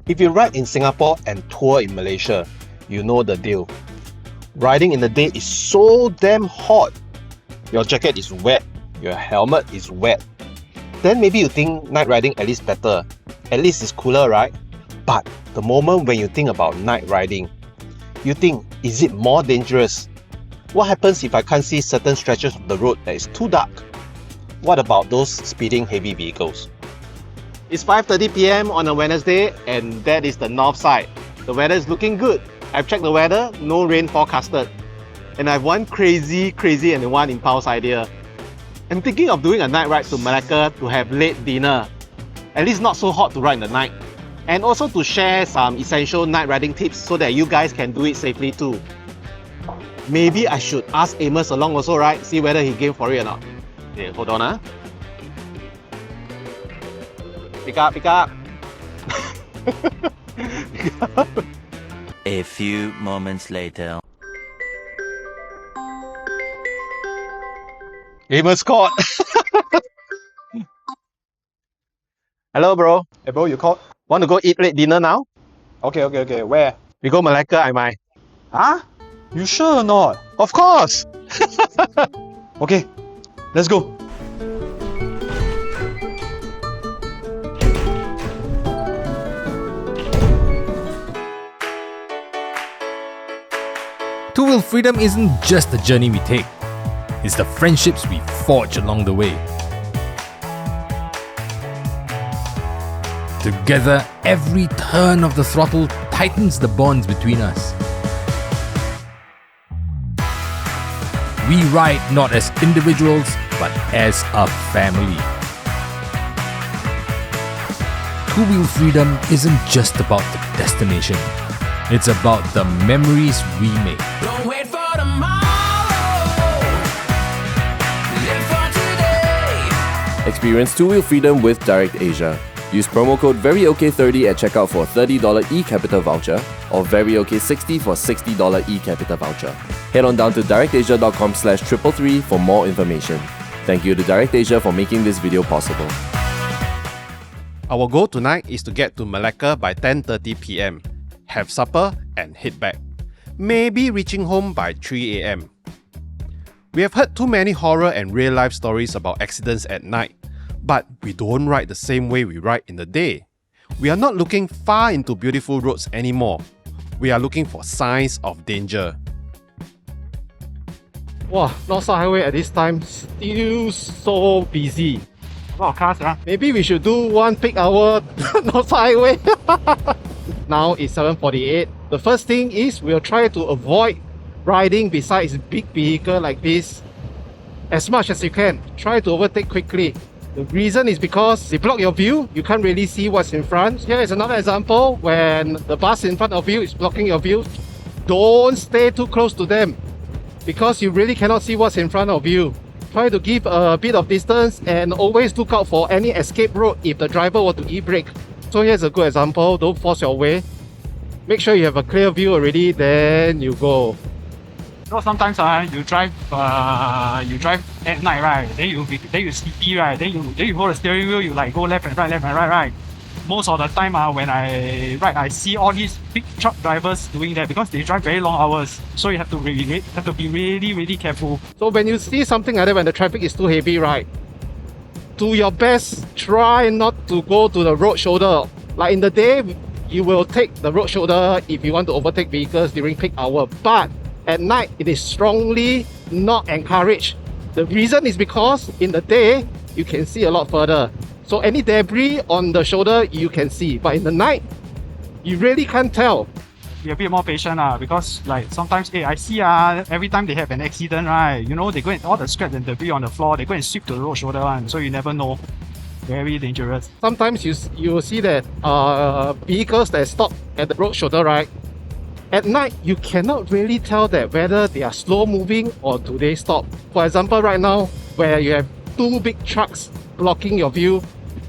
If you ride in Singapore and tour in Malaysia, you know the deal. Riding in the day is so damn hot. Your jacket is wet, your helmet is wet. Then maybe you think night riding at least better. At least it's cooler, right? But the moment when you think about night riding, you think, is it more dangerous? What happens if I can't see certain stretches of the road that is too dark? What about those speeding heavy vehicles? It's 5:30 PM on a Wednesday and that is the north side. The weather is looking good. I've checked the weather, no rain forecasted. And I have one crazy and one impulse idea. I'm thinking of doing a night ride to Malacca to have late dinner. At least not so hot to ride in the night. And also to share some essential night riding tips so that you guys can do it safely too. Maybe I should ask Amos along also, right? See whether he game for it or not. Okay, hold on. Pick up. A few moments later. Amos caught. Hello, bro. Hey bro, you called? Want to go eat late dinner now? Okay. Where? We go Malacca, I might. Huh? You sure or not? Of course! Okay, let's go. Two-wheel freedom isn't just the journey we take, it's the friendships we forge along the way. Together, every turn of the throttle tightens the bonds between us. We ride not as individuals, but as a family. Two-wheel freedom isn't just about the destination. It's about the memories we make. Don't wait for tomorrow. Live for today. Experience two-wheel freedom with DirectAsia. Use promo code VERYOK30 at checkout for $30 eCapital voucher or VERYOK60 for $60 eCapital voucher. Head on down to directasia.com/333 for more information. Thank you to DirectAsia for making this video possible. Our goal tonight is to get to Malacca by 10:30 PM, have supper and head back. Maybe reaching home by 3 AM. We have heard too many horror and real-life stories about accidents at night, but we don't ride the same way we ride in the day. We are not looking far into beautiful roads anymore. We are looking for signs of danger. Wow, Northside Highway at this time still so busy. A lot of cars, huh? Maybe we should do one peak hour Northside Highway. Now it's 7:48. The first thing is we'll try to avoid riding besides big vehicle like this as much as you can. Try to overtake quickly. The reason is because they block your view. You can't really see what's in front. Here is another example when the bus in front of you is blocking your view. Don't stay too close to them because you really cannot see what's in front of you. Try to give a bit of distance and always look out for any escape road if the driver were to e-brake. So here's a good example. Don't force your way. Make sure you have a clear view already, then you go. You know, sometimes you drive at night, right? Then you sleepy, right? Then you hold the steering wheel, you like go left and right, right? Most of the time when I ride, I see all these big truck drivers doing that because they drive very long hours. So you have to be really careful. So when you see something like that, when the traffic is too heavy, right? Do your best, try not to go to the road shoulder. Like in the day, you will take the road shoulder if you want to overtake vehicles during peak hour. But at night, it is strongly not encouraged. The reason is because in the day, you can see a lot further. So any debris on the shoulder, you can see. But in the night, you really can't tell. Be a bit more patient because like sometimes I see every time they have an accident, right? You know, they go and all the scrap and debris on the floor, they go and sweep to the road shoulder one. So you never know. Very dangerous. Sometimes you will see that vehicles that stop at the road shoulder, right? At night, you cannot really tell that whether they are slow moving or do they stop. For example, right now, where you have two big trucks blocking your view,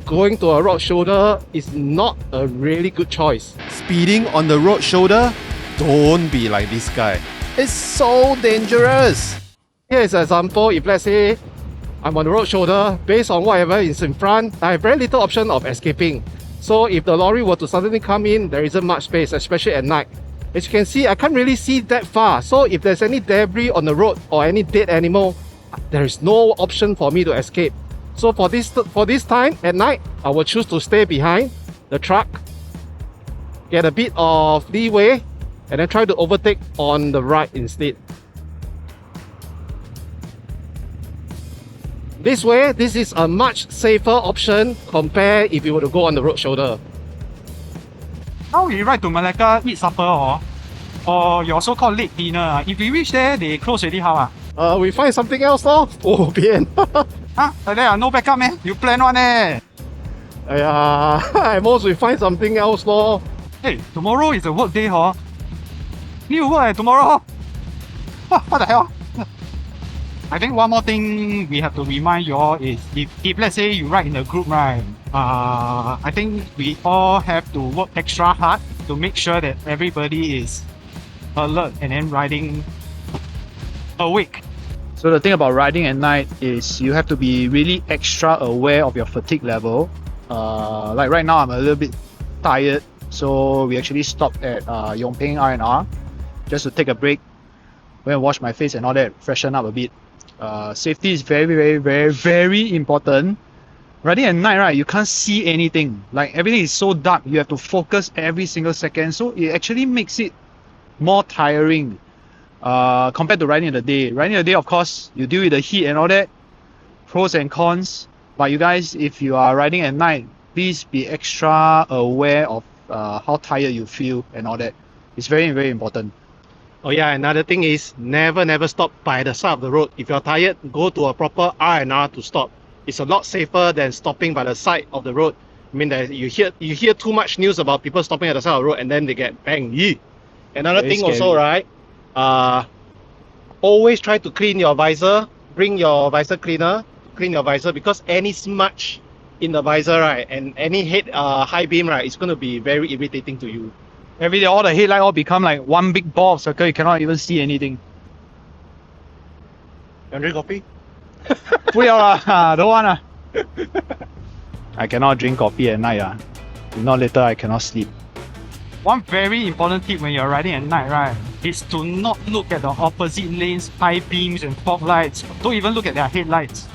going to a road shoulder is not a really good choice. Speeding on the road shoulder? Don't be like this guy. It's so dangerous. Here is an example. If let's say I'm on the road shoulder, based on whatever is in front, I have very little option of escaping. So if the lorry were to suddenly come in, there isn't much space, especially at night. As you can see, I can't really see that far. So if there's any debris on the road or any dead animal, there is no option for me to escape. So for this time at night, I will choose to stay behind the truck, get a bit of leeway, and then try to overtake on the right instead. This way, this is a much safer option compared if you were to go on the road shoulder. Now we ride to Malacca, eat supper or your so-called late dinner. If we reach there, they close already, how? We find something else lor. Oh, bien. Huh? Like that, no backup, man. You plan one, eh? At most we find something else lor. Hey, tomorrow is a work day, huh? Need to work tomorrow. What the hell? I think one more thing we have to remind you all is if let's say you ride in a group, right? I think we all have to work extra hard to make sure that everybody is alert and then riding awake. So the thing about riding at night is you have to be really extra aware of your fatigue level. Like right now I'm a little bit tired, so we actually stopped at Yongping R&R just to take a break, go and wash my face and all that, freshen up a bit. Safety is very important. Riding at night, right, you can't see anything. Like everything is so dark, you have to focus every single second, so it actually makes it more tiring compared to riding in the day. Riding in the day, of course, you deal with the heat and all that, pros and cons. But you guys, if you are riding at night, please be extra aware of how tired you feel and all that. It's very important. Oh yeah, another thing is never stop by the side of the road. If you're tired, go to a proper R&R to stop. It's a lot safer than stopping by the side of the road. I mean, that you hear too much news about people stopping at the side of the road and then they get banged. Yee. Another Very thing scary. also, right? Always try to clean your visor. Bring your visor cleaner. Clean your visor, because any smudge in the visor, right, and any high beam, right, it's going to be very irritating to you. Every day, all the headlight all become like one big ball of circle. You cannot even see anything. You want drink coffee? 不要啦, don't want lah. I cannot drink coffee at night. If not later I cannot sleep. One very important tip when you're riding at night, right, is to not look at the opposite lanes, high beams and fog lights. Don't even look at their headlights.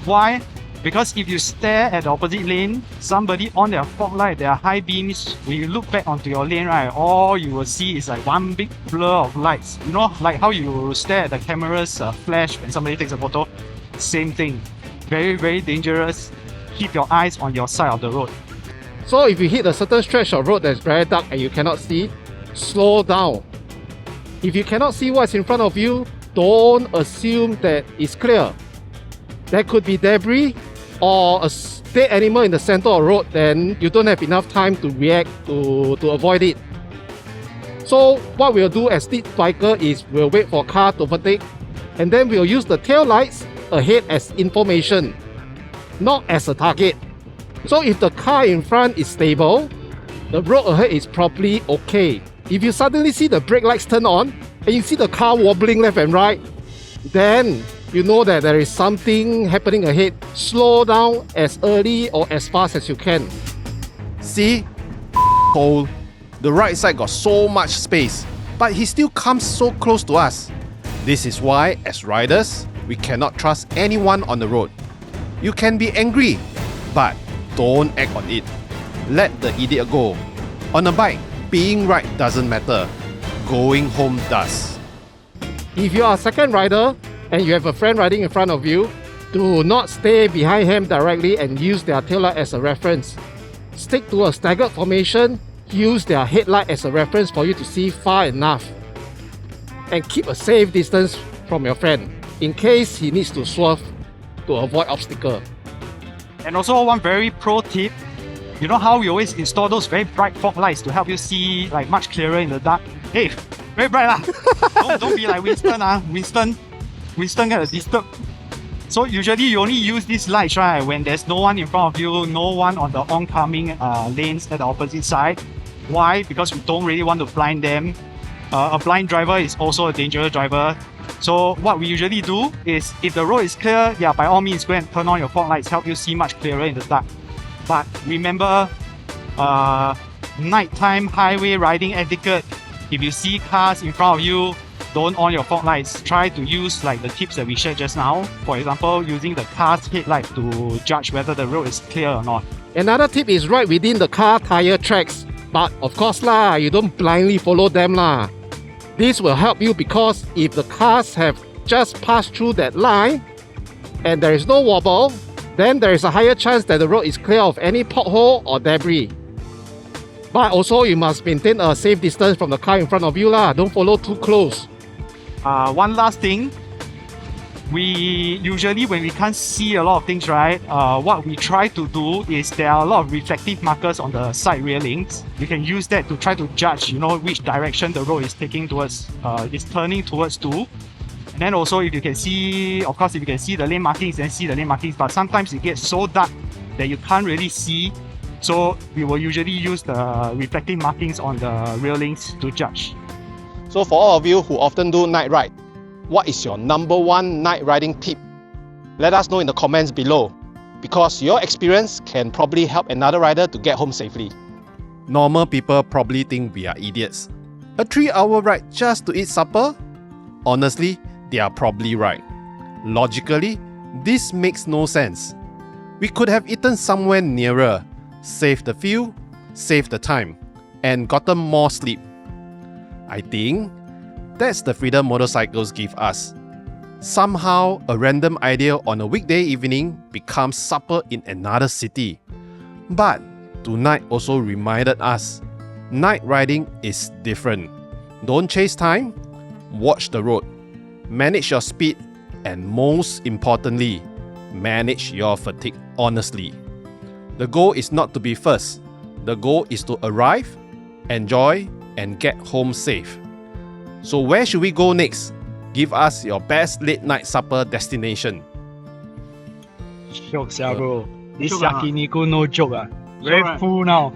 Why? Because if you stare at the opposite lane, somebody on their fog light, their high beams, when you look back onto your lane, right, all you will see is like one big blur of lights. You know, like how you stare at the camera's flash when somebody takes a photo? Same thing. Very dangerous. Keep your eyes on your side of the road. So if you hit a certain stretch of road that's very dark and you cannot see, slow down. If you cannot see what's in front of you, don't assume that it's clear. There could be debris or a dead animal in the center of the road, then you don't have enough time to react to avoid it. So what we'll do as street biker is we'll wait for a car to overtake, and then we'll use the tail lights ahead as information, not as a target. So if the car in front is stable, the road ahead is probably okay. If you suddenly see the brake lights turn on and you see the car wobbling left and right, then you know that there is something happening ahead. Slow down as early or as fast as you can. See? Cold. The right side got so much space, but he still comes so close to us. This is why, as riders, we cannot trust anyone on the road. You can be angry, but don't act on it. Let the idiot go. On a bike, being right doesn't matter. Going home does. If you are a second rider and you have a friend riding in front of you, do not stay behind him directly and use their taillight as a reference. Stick to a staggered formation, use their headlight as a reference for you to see far enough. And keep a safe distance from your friend in case he needs to swerve to avoid obstacle. And also one very pro tip, you know how we always install those very bright fog lights to help you see like much clearer in the dark? Hey, very bright lah. don't be like Winston. Winston get disturbed. So usually you only use these lights, right, when there's no one in front of you, no one on the oncoming lanes at the opposite side. Why? Because we don't really want to blind them. A blind driver is also a dangerous driver. So what we usually do is, if the road is clear, yeah, by all means go and turn on your fog lights, help you see much clearer in the dark. But remember, nighttime highway riding etiquette. If you see cars in front of you, don't on your fog lights. Try to use like the tips that we shared just now. For example, using the car's headlight to judge whether the road is clear or not. Another tip is right within the car tire tracks. But of course lah, you don't blindly follow them lah. This will help you because if the cars have just passed through that line and there is no wobble, then there is a higher chance that the road is clear of any pothole or debris. But also you must maintain a safe distance from the car in front of you lah. Don't follow too close. One last thing, we usually when we can't see a lot of things, right, what we try to do is there are a lot of reflective markers on the side railings. You can use that to try to judge, which direction the road is taking towards, is turning towards to. And then also if you can see, of course if you can see the lane markings, then see the lane markings, but sometimes it gets so dark that you can't really see. So we will usually use the reflective markings on the railings to judge. So for all of you who often do night ride, what is your number one night riding tip? Let us know in the comments below, because your experience can probably help another rider to get home safely. Normal people probably think we are idiots. A 3-hour ride just to eat supper? Honestly, they are probably right. Logically, this makes no sense. We could have eaten somewhere nearer, saved the fuel, saved the time, and gotten more sleep. I think that's the freedom motorcycles give us. Somehow, a random idea on a weekday evening becomes supper in another city. But tonight also reminded us, night riding is different. Don't chase time, watch the road, manage your speed, and most importantly, manage your fatigue honestly. The goal is not to be first. The goal is to arrive, enjoy, and get home safe. So where should we go next? Give us your best late night supper destination. Shiok sia bro. This Shiok ah. yakiniku no joke ah. Very right. full now.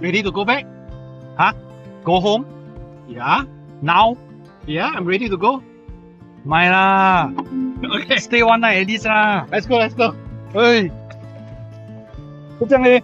Ready to go back? Huh? Go home? Yeah? Now? Yeah, I'm ready to go. My lah. Okay. Stay one night at least lah. Let's go, let's go. Hey. 就这样嘞。